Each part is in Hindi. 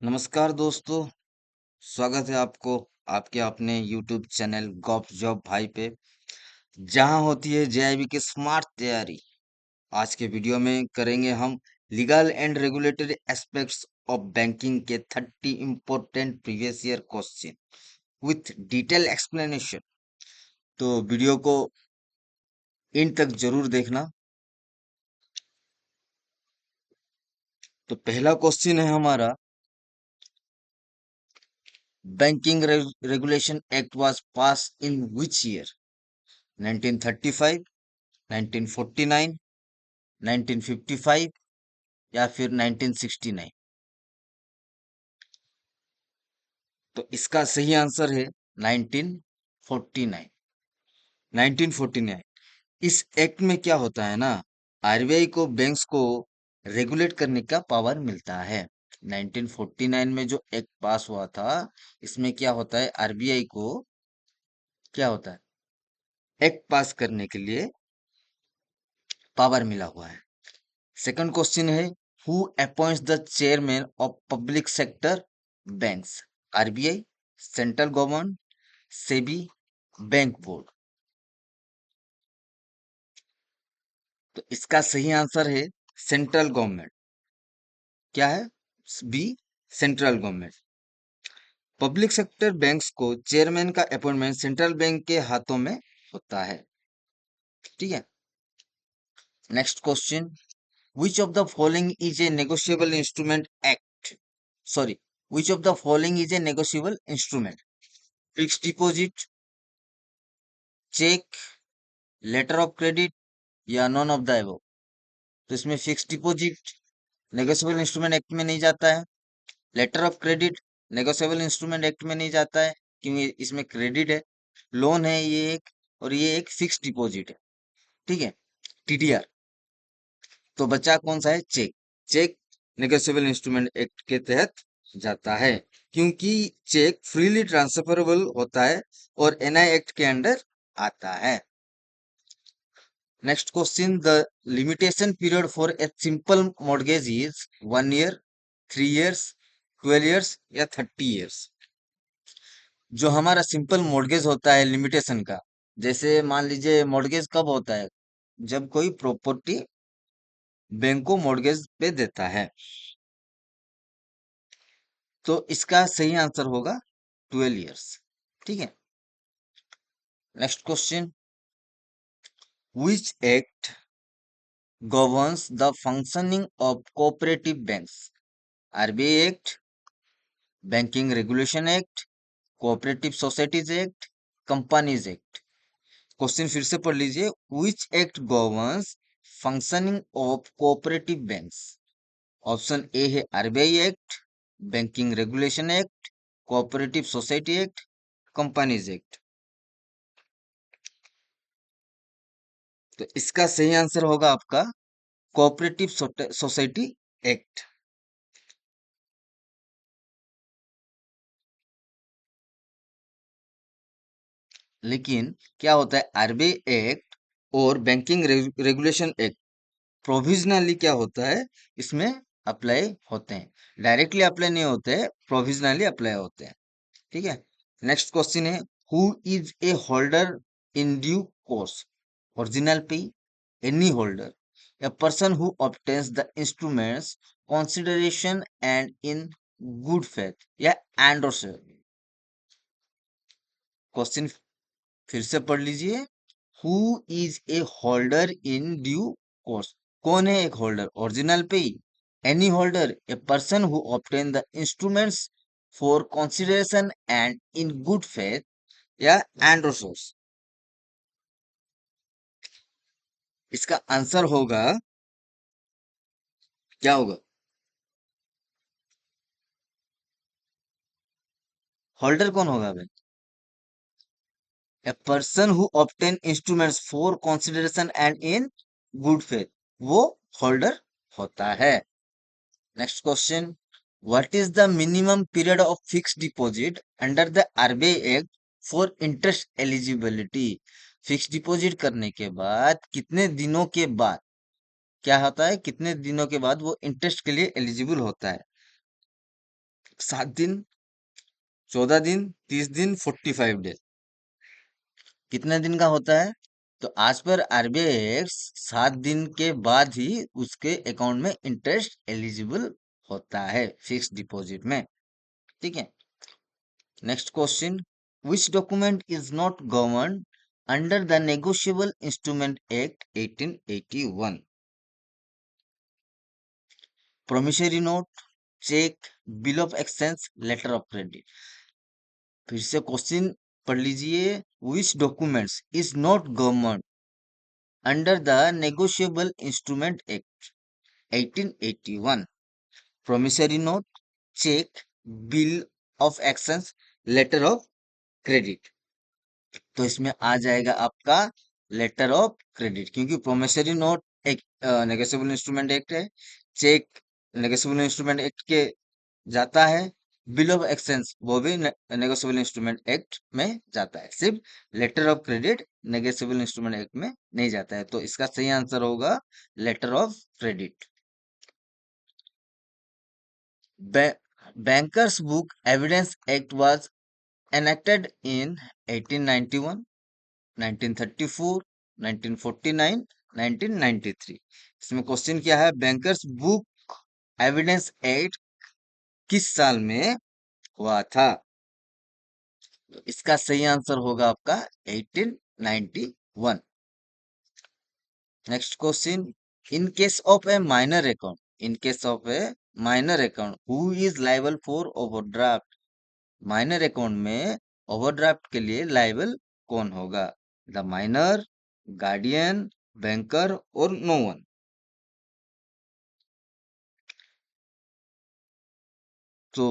नमस्कार दोस्तों, स्वागत है आपको आपके अपने YouTube चैनल गॉप जॉब भाई पे, जहां होती है जेआईबी की स्मार्ट तैयारी। आज के वीडियो में करेंगे हम legal and regulatory aspects of banking के 30 important previous year question with detail explanation. तो वीडियो को इन तक जरूर देखना। तो पहला क्वेश्चन है हमारा, banking regulation act was pass in which year? 1935, 1949, 1955 या फिर 1969? तो इसका सही आंसर है 1949। 1949। इस एक्ट में क्या होता है ना, आरबीआई को बैंक्स को रेगुलेट करने का पावर मिलता है। 1949 में जो एक्ट पास हुआ था, इसमें क्या होता है, आरबीआई को क्या होता है, एक्ट पास करने के लिए पावर मिला हुआ है। सेकंड क्वेश्चन है, who appoints the chairman of public sector banks? RBI, central government, SEBI, bank board? तो इसका सही आंसर है सेंट्रल गवर्नमेंट। क्या है? B, central government. Public sector banks को चेयरमैन का अपॉइंटमेंट सेंट्रल बैंक के हाथों में होता है। ठीक है। Next question, which of the following is a negotiable instrument act? Sorry, which of the following is a negotiable instrument? Fixed deposit, cheque, letter of credit या नॉन ऑफ द अबव? तो इसमें fix deposit negotiable instrument act में नहीं जाता है। Letter of credit negotiable instrument act में नहीं जाता है, क्योंकि इसमें क्रेडिट है, लोन है ये एक, और ये एक फिक्स डिपॉजिट है। ठीक है, टीडीआर। तो बचा कौन सा है? Cheque. Cheque negotiable instrument act के तहत जाता है, क्योंकि चेक फ्रीली ट्रांसफरेबल होता है और एनआई एक्ट के अंडर आता है। Next question, the limitation period for a simple mortgage is 1 year, 3 years, 12 years या 30 years? जो हमारा सिंपल मॉर्गेज होता है लिमिटेशन का, जैसे मान लीजिए मॉर्गेज कब होता है? जब कोई प्रॉपर्टी बैंक को मॉर्गेज पे देता है। तो इसका सही आंसर होगा 12 इयर्स। ठीक है। Next question, which act governs the functioning of cooperative banks? RBI act, banking regulation act, cooperative societies act, companies act? Question फिर से पढ़ लीजिए, which act governs functioning of cooperative banks? Option a है RBI act, banking regulation act, cooperative society act, companies act? तो इसका सही आंसर होगा आपका कोऑपरेटिव सोसाइटी एक्ट। लेकिन क्या होता है, आरबीआई एक्ट और बैंकिंग रेगुलेशन एक्ट प्रोविजनली क्या होता है, इसमें अप्लाई होते हैं, डायरेक्टली अप्लाई नहीं होते हैं, प्रोविजनली अप्लाई होते हैं। ठीक है। नेक्स्ट क्वेश्चन है, who is a holder in due course? Original पे, any holder, a person who obtains the instruments consideration and in good faith या and or share? क्वेश्चन फिर से पढ़ लीजिए, who is a holder in due course? कौन है एक होल्डर? ओरिजिनल पे, any holder, a person who obtain the instruments for consideration and in good faith या एंड रिसोर्स? इसका आंसर होगा, क्या होगा? होल्डर कौन होगा भाई? A person who obtain instruments for consideration and in good faith, वो होल्डर होता है। Next question, what is the minimum period of fixed deposit under the RBI act for interest eligibility? Fixed deposit करने के बाद कितने दिनों के बाद क्या होता है, कितने दिनों के बाद वो इंटरेस्ट के लिए एलिजिबल होता है? 7 दिन, 14 दिन, 30 दिन, 45 डेज। कितने दिन का होता है? तो आज पर आरबीआई एक्ट 7 दिन के बाद ही उसके अकाउंट में इंटरेस्ट एलिजिबल होता है फिक्स डिपॉजिट में। ठीक है। Next question, which document is not govern under the negotiable instrument act 1881? Promissory note, cheque, bill of exchange, letter of credit. फिर से क्वेश्चन पढ़ लीजिए। Which documents is not govern under the negotiable instrument act 1881? Promissory note, cheque, bill of exchange, letter of credit. तो इसमें आ जाएगा आपका लेटर ऑफ क्रेडिट, क्योंकि प्रोमिसरी नोट एक नेगोशिएबल इंस्ट्रूमेंट एक्ट है, चेक नेगोशिएबल इंस्ट्रूमेंट एक्ट के जाता है, बिल ऑफ एक्सचेंज वो भी नेगोशिएबल इंस्ट्रूमेंट एक्ट में जाता है, सिर्फ letter of credit negotiable instrument act में नहीं जाता है। तो इसका सही आंसर होगा letter of credit. Bankers book evidence act was enacted in 1891, 1934, 1949, 1993। इसमें क्वेश्चन क्या है? बैंकर्स बुक एविडेंस एक्ट किस साल में हुआ था? तो इसका सही आंसर होगा आपका 1891। Next question, in case of A minor account, in case of A minor account who is liable for overdraft? Minor account में ओवरड्राफ्ट के लिए लायबल कौन होगा? द माइनर, गार्डियन, बैंकर और नो वन। तो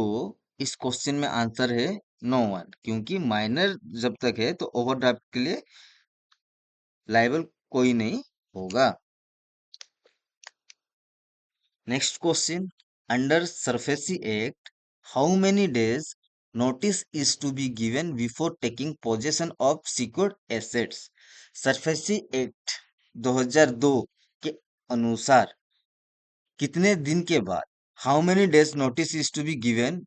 इस क्वेश्चन में आंसर है नो वन, क्योंकि माइनर जब तक है तो ओवरड्राफ्ट के लिए लायबल कोई नहीं होगा। Next question, under SARFAESI act how many days notice is to be given before taking possession of secured assets? SARFAESI act 2002 के अनुसार कितने दिन के बाद, how many days notice is to be given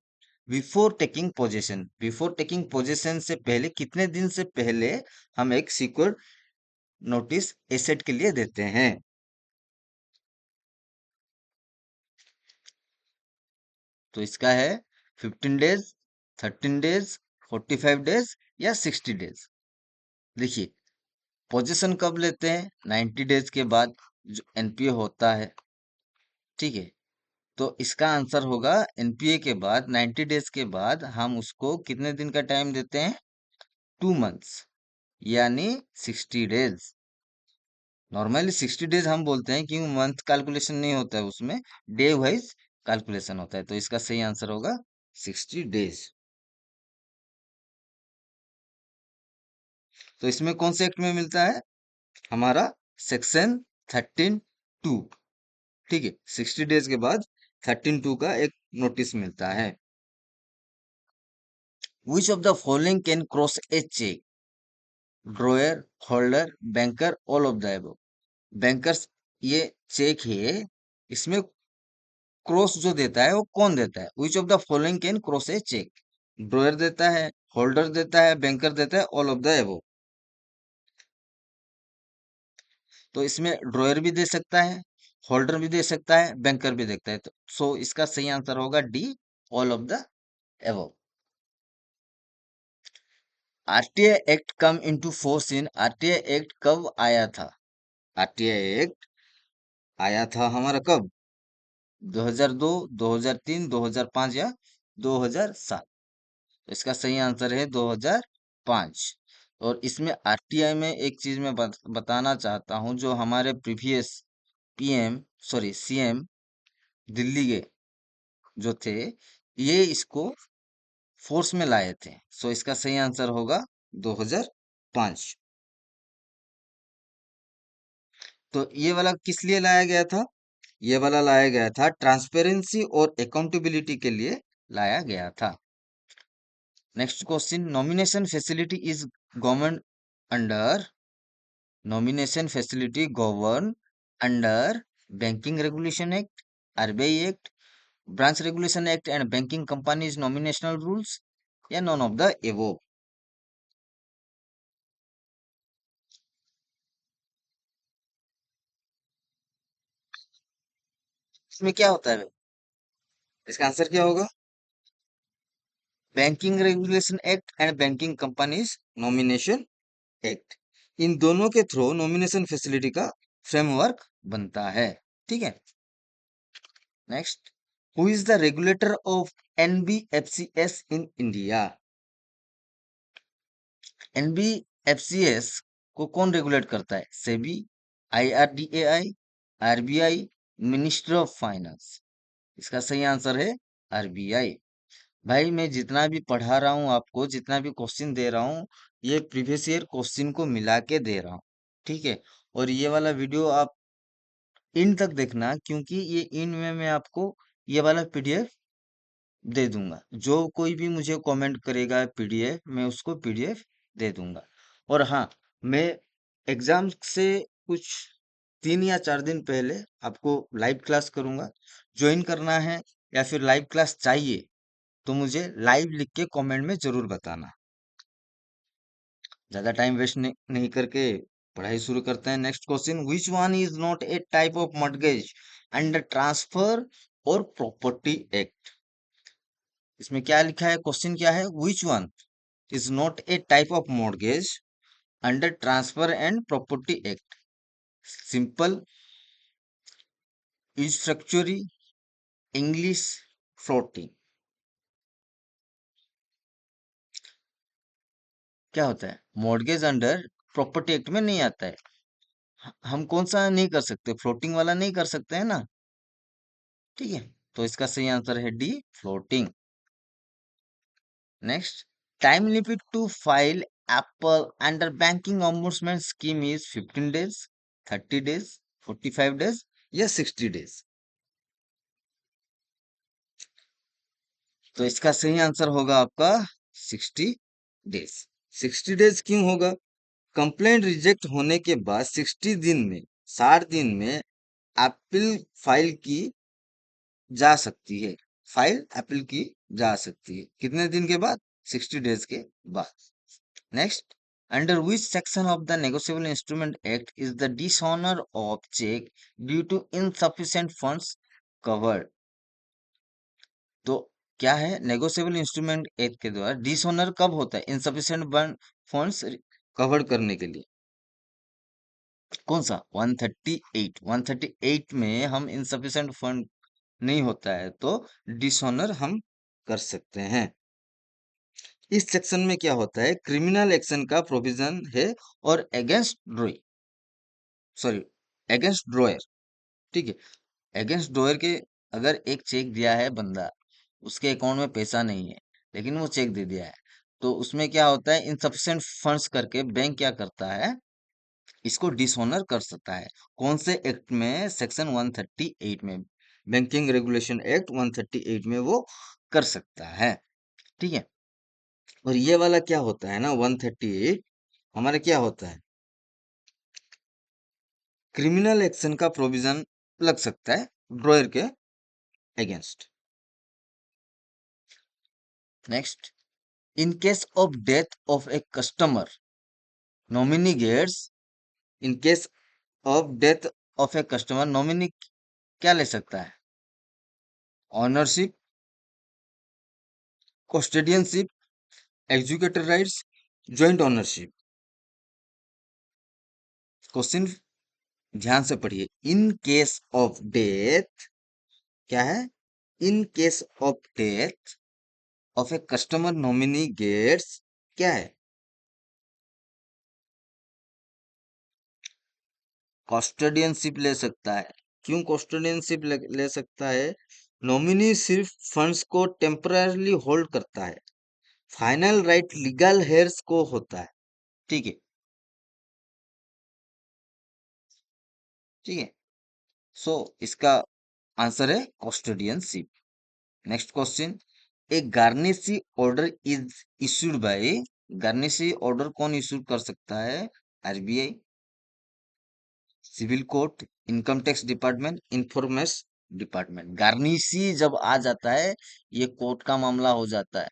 before taking possession, before taking possession से पहले कितने दिन से पहले हम एक सिक्योर्ड नोटिस एसेट के लिए देते हैं? तो इसका है 15 डेज, 13 डेज, 45 डेज या 60 डेज। देखिए, पोजीशन कब लेते हैं? 90 डेज के बाद जो एनपीए होता है। ठीक है। तो इसका आंसर होगा एनपीए के बाद 90 डेज के बाद हम उसको कितने दिन का टाइम देते हैं? 2 मंथ्स, यानी 60 डेज। नॉर्मली 60 डेज हम बोलते हैं क्योंकि मंथ कैलकुलेशन नहीं होता है उसमें, डे वाइज कैलकुलेशन होता है। तो इसका सही आंसर होगा 60 डेज। तो इसमें कौन से एक्ट में मिलता है? हमारा सेक्शन 13(2). ठीक है, 60 डेज के बाद 13(2) का एक नोटिस मिलता है। Which of the following can cross a cheque? Drawer, holder, banker, all of the above. Bankers ये चेक है, इसमें क्रॉस जो देता है वो कौन देता है? Which of the following can cross a cheque? Drawer देता है, होल्डर देता है, बैंकर देता है, ऑल ऑफ द अबव। तो इसमें ड्रॉयर भी दे सकता है, होल्डर भी दे सकता है, बैंकर भी देखता है। तो सो इसका सही आंसर होगा D, all of the above. RTI act come into force in, RTI act कब आया था? आरटीआई एक्ट आया था हमारा कब? 2002, 2003, 2005 या 2007? तो इसका सही आंसर है 2005। और इसमें आरटीआई में एक चीज मैं बताना चाहता हूं, जो हमारे previous PM, sorry CM Delhi के जो थे, ये इसको फोर्स में लाए थे। सो इसका सही आंसर होगा 2005। तो ये वाला किस लिए लाया गया था? ये वाला लाया गया था ट्रांसपेरेंसी और अकाउंटेबिलिटी के लिए लाया गया था। Next question, nomination facility is government under, nomination facility govern under banking regulation act, RBI act, branch regulation act and banking companies nominational rules, या नॉन ऑफ द एबोव? इसमें क्या होता है? इसका आंसर क्या होगा? Banking regulation act and banking companies nomination act, इन दोनों के थ्रू नॉमिनेशन फैसिलिटी का फ्रेमवर्क बनता है। ठीक है। Next, who is the regulator of NBFCs in India? एनबीएफसीएस को कौन रेगुलेट करता है? SEBI, IRDAI, RBI, ministry of finance? इसका सही आंसर है आरबीआई। भाई मैं जितना भी पढ़ा रहा हूँ आपको, जितना भी क्वेश्चन दे रहा हूँ, ये प्रीवियस ईयर क्वेश्चन को मिला के दे रहा हूँ। ठीक है। और ये वाला वीडियो आप इन तक देखना, क्योंकि ये इन में मैं आपको ये वाला पीडीएफ दे दूंगा। जो कोई भी मुझे कमेंट करेगा पीडीएफ, मैं उसको पीडीएफ दे दूंगा। और हाँ, मैं एग्जाम से कुछ 3 या 4 दिन पहले आपको लाइव क्लास करूंगा। ज्वाइन करना है या फिर लाइव क्लास चाहिए तो मुझे लाइव लिख के कमेंट में जरूर बताना। ज्यादा टाइम वेस्ट नहीं करके पढ़ाई शुरू करते हैं। Next question, which one is not a type of mortgage under transfer और प्रॉपर्टी एक्ट? इसमें क्या लिखा है? क्वेश्चन क्या है? Which one is not a type of mortgage under transfer and property act? Simple, usufructuary, English, floating? क्या होता है? मॉर्गेज अंडर प्रॉपर्टी एक्ट में नहीं आता है। हम कौन सा नहीं कर सकते? फ्लोटिंग वाला नहीं कर सकते हैं ना। ठीक है। तो इसका सही आंसर है D, floating. Next, time limit to file appeal under banking ombudsman scheme is 15 days, 30 days, 45 days, या 60 डेज? तो इसका सही आंसर होगा आपका 60 डेज। 60 डेज क्यों होगा? कंप्लेंट रिजेक्ट होने के बाद 60 दिन में, 60 दिन में अपील फाइल की जा सकती है। फाइल अपील की जा सकती है कितने दिन के बाद? 60 डेज के बाद। Next, under which section of the negotiable instrument act is the dishonour of cheque due to insufficient funds covered? तो क्या है? नेगोशिएबल इंस्ट्रूमेंट एक्ट के द्वारा डिसऑनर कब होता है? इनसफिशिएंट फंड्स कवर करने के लिए। कौन सा? 138। 138 में हम इनसफिशिएंट फंड नहीं होता है तो डिसऑनर हम कर सकते हैं। इस सेक्शन में क्या होता है? क्रिमिनल एक्शन का प्रोविजन है और against drawing, sorry, against dryer. ठीक है। अगेंस्ट ड्रॉयर के, अगर एक चेक दिया है बंदा, उसके अकाउंट में पैसा नहीं है, लेकिन वो चेक दे दिया है, तो उसमें क्या होता है? इनसफिशिएंट फंड्स करके बैंक क्या करता है? इसको डिसऑनर कर सकता है। कौन से एक्ट में? सेक्शन 138 में, बैंकिंग रेगुलेशन एक्ट 138 में वो कर सकता है। ठीक है। और ये वाला क्या होता है ना, 138 हमारे क्या होता है? क्रिमिनल एक्शन का प्रोविजन लग सकता है ड्रॉयर के against. Next, in case of death of a customer, nominee gets, in case of death of a customer, nominee क्या ले सकता है? Ownership, custodianship, executive rights, joint ownership? Question ध्यान से पढ़िए। इन केस ऑफ डेथ, क्या है? In case of death of a customer nominee gets, क्या है? कस्टोडियनशिप ले सकता है। क्यों कस्टोडियनशिप ले सकता है? नॉमिनी सिर्फ फंड्स को टेम्पररली होल्ड करता है, फाइनल राइट लीगल हेयर्स को होता है। ठीक है। ठीक है। सो इसका आंसर है custodianship. Next question, a garnishee order is issued by, garnishee order कौन इश्यू कर सकता है? RBI, civil court, income tax department, information department. Garnishee जब आ जाता है, ये कोर्ट का मामला हो जाता है।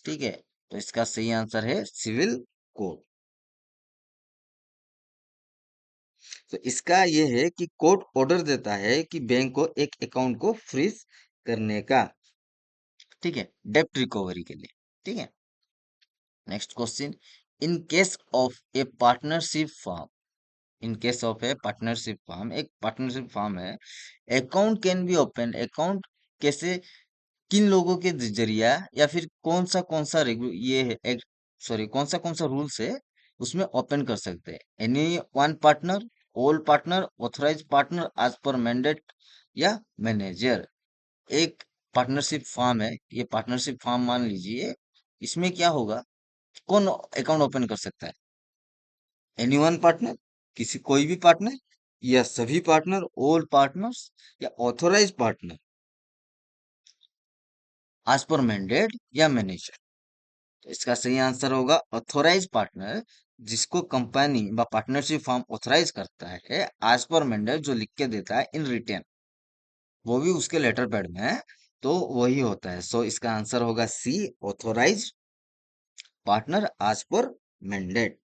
ठीक है, तो इसका सही आंसर है सिविल कोर्ट। तो इसका ये है कि कोर्ट ऑर्डर देता है कि बैंक को एक अकाउंट को फ्रीज करने का। ठीक है, डेप्ट रिकवरी के लिए। ठीक है, next question. In case of A partnership firm, in case of A partnership firm, एक पार्टनरशिप फर्म है, account can be open, account कैसे, किन लोगों के जरिया, या फिर कौन सा ये है एक, सॉरी, कौन सा रूल्स है उसमें ओपन कर सकते हैं? Any one partner, all partner, authorise partner, as per mandate, या मैनेजर। एक पार्टनरशिप फार्म है, ये पार्टनरशिप फार्म मान लीजिए, इसमें क्या होगा, कौन अकाउंट ओपन कर सकता है? एनी वन पार्टनर, किसी कोई भी पार्टनर, या सभी पार्टनर, ऑल पार्टनर्स, या authorise partner, as per mandate, या मैनेजर। तो इसका सही आंसर होगा ऑथोराइज पार्टनर, जिसको कंपनी व पार्टनरशिप फॉर्म ऑथराइज करता है एज पर मैंडेट, जो लिख के देता है इन रिटर्न, वो भी उसके लेटर पैड में है, तो वही होता है। सो इसका आंसर होगा c, authorise partner as per mandate.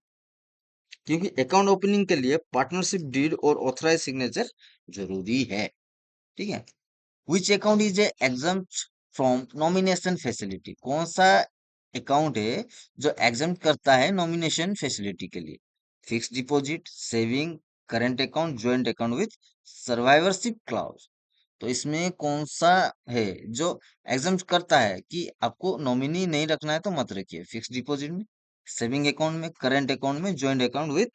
क्योंकि अकाउंट ओपनिंग के लिए पार्टनरशिप डीड और ऑथराइज सिग्नेचर जरूरी है। ठीक है, which account is exempt from nomination facility, कौन सा अकाउंट है जो एग्जम्प्ट करता है नॉमिनेशन फैसिलिटी के लिए? Fix deposit, saving, current account, joint account with survivorship clause. तो इसमें कौन सा है जो एग्जम्प्ट करता है कि आपको नॉमिनी नहीं रखना है तो मत रखिए? फिक्स डिपॉजिट में, सेविंग अकाउंट में, करंट अकाउंट में, joint account with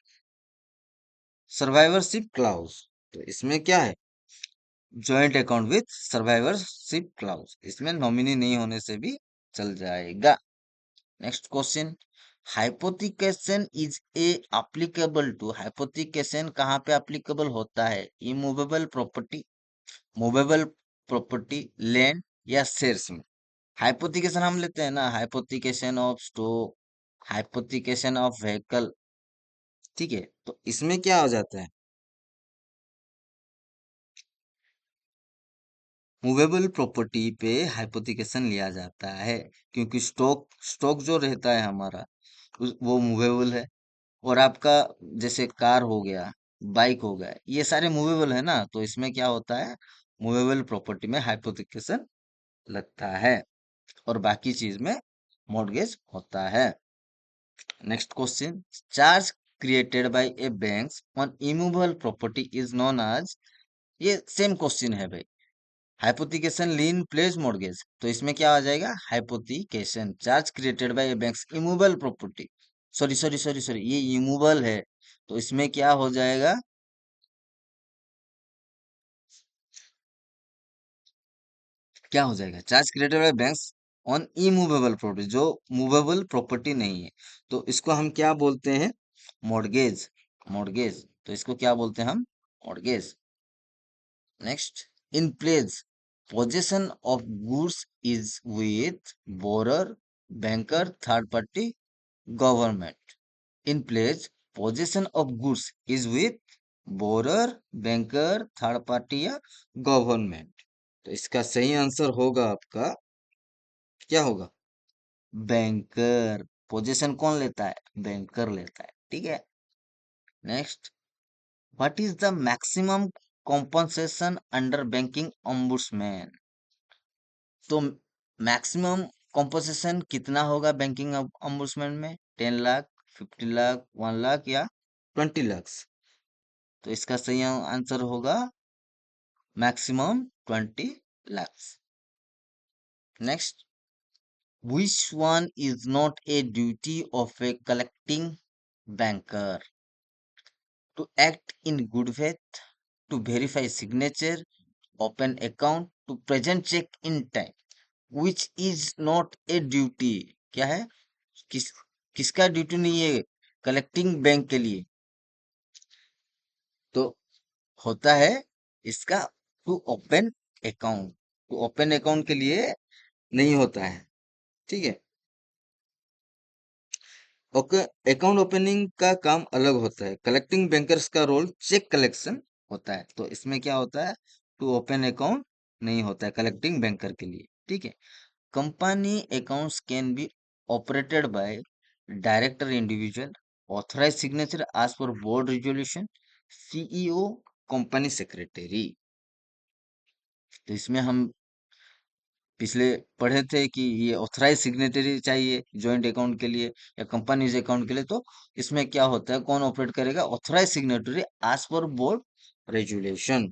survivorship clause. तो इसमें क्या है? Joint account with survivorship clause, इसमें नॉमिनी नहीं होने से भी चल जाएगा। Next question. Hypothecation is a applicable to, hypothecation कहाँ पे एप्लीकेबल होता है? Immovable property, movable property, land, या शेयर्स में? हाइपोथिकेशन हम लेते हैं ना, hypothecation of stock, hypothecation of vehicle. ठीक है, तो इसमें क्या हो जाता है? मूवेबल प्रॉपर्टी पे हाइपोथिकेशन लिया जाता है, क्योंकि स्टॉक स्टॉक जो रहता है हमारा, वो मूवेबल है। और आपका जैसे कार हो गया, बाइक हो गया, ये सारे मूवेबल है ना, तो इसमें क्या होता है? मूवेबल प्रॉपर्टी में हाइपोथिकेशन लगता है, और बाकी चीज में मॉर्गेज होता है। Next question. Charge created by a bank on immovable property is known as, ये सेम क्वेश्चन है भाई। हाइपोथिकेशन, लीन, प्लेज, मॉर्गेज, तो इसमें क्या आ जाएगा? Hypothecation. Charge created bye banks immovable property, sorry sorry sorry sorry, ये इमूवेबल है, तो इसमें क्या हो जाएगा? क्या हो जाएगा? Charge created bye banks on immovable property, जो मूवेबल प्रॉपर्टी नहीं है, तो इसको हम क्या बोलते हैं? मॉर्गेज। मॉर्गेज, तो इसको क्या बोलते हैं हम? Mortgage. Next. In pledge, possession of goods is with borrower, banker, third party, government. In pledge, possession of goods is with borrower, banker, third party, या गवर्नमेंट। तो इसका सही आंसर होगा आपका, क्या होगा? बैंकर। पोजेशन कौन लेता है? बैंकर लेता है। ठीक है, next. What is the maximum compensation under banking ombudsman? तो मैक्सिमम कॉम्पोजिशन कितना होगा बैंकिंग ओम्बुड्समैन में? 10 लाख, 50 लाख, 1 लाख, या 20 लाख? तो इसका सही आंसर होगा maximum 20 lakh. Next. Which one is not a duty of a collecting banker? To act in good faith, to verify signature, open account, to present cheque in time. Which is not a duty, क्या है? किस किसका ड्यूटी नहीं है कलेक्टिंग बैंक के लिए? तो होता है इसका to open account, to open account के लिए नहीं होता है। ठीक है, ओके। अकाउंट ओपनिंग का काम अलग होता है, कलेक्टिंग बैंकर्स का रोल चेक कलेक्शन होता है। तो इसमें क्या होता है? टू ओपन अकाउंट नहीं होता है कलेक्टिंग बैंकर के लिए। ठीक है। Company accounts can be operated by director individual authorise signature as per board resolution CEO company secretary. तो इसमें हम पिछले पढ़े थे कि ये ऑथराइज सिग्नेटरी चाहिए जॉइंट अकाउंट के लिए या कंपनीज अकाउंट के लिए। तो इसमें क्या होता है, कौन ऑपरेट करेगा? Authorise signatory as per board resolution,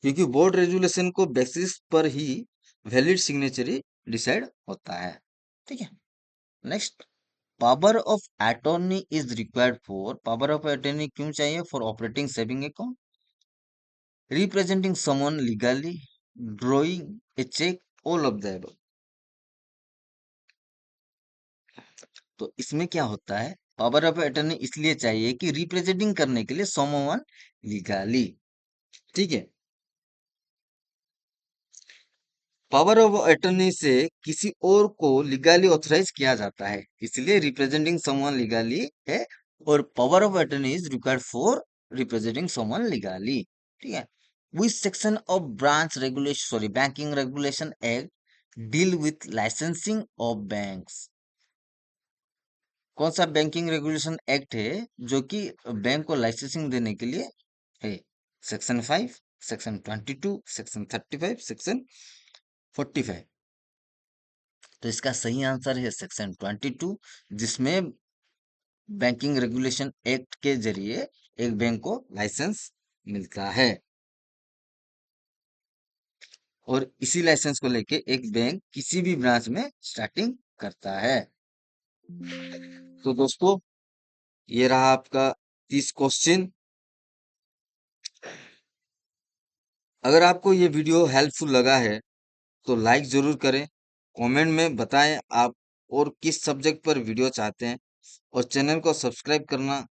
क्योंकि बोर्ड रेजुलेशन को बेसिस पर ही वैलिड सिग्नेचरी डिसाइड होता है। ठीक है। Next, power of attorney is required for, power of attorney क्यों चाहिए? For operating saving account, representing someone legally, drawing a cheque, all of the above। तो इसमें क्या होता है, पावर ऑफ अटर्नी इसलिए चाहिए कि रिप्रेजेंटिंग करने के लिए समवन लीगली। ठीक है। पावर ऑफ अटर्नी से किसी और को लीगली ऑथराइज किया जाता है, इसलिए रिप्रेजेंटिंग समवन लीगली है। और power of attorney is required for representing someone legally. ठीक है। विच section of branch regulation, sorry, banking regulation act deal with licensing of banks? कौन सा बैंकिंग रेगुलेशन एक्ट है जो कि बैंक को लाइसेंसिंग देने के लिए है? Section 5, section 22, section 35, section 45। तो इसका सही आंसर है सेक्शन 22, जिसमें बैंकिंग रेगुलेशन एक्ट के जरिए एक बैंक को लाइसेंस मिलता है और इसी लाइसेंस को लेके एक बैंक किसी भी ब्रांच में स्टार्टिंग करता है। तो दोस्तों, ये रहा आपका 30 क्वेश्चन। अगर आपको ये वीडियो हेल्पफुल लगा है तो लाइक जरूर करें, कमेंट में बताएं आप और किस सब्जेक्ट पर वीडियो चाहते हैं, और चैनल को सब्सक्राइब करना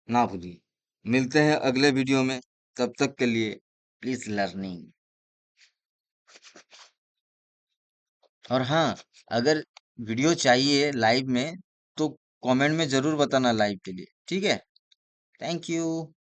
ना भूलिए। मिलते हैं अगले वीडियो में, तब तक के लिए प्लीज लर्निंग। और हाँ, अगर वीडियो चाहिए लाइव में तो कमेंट में जरूर बताना लाइव के लिए। ठीक है। Thank you.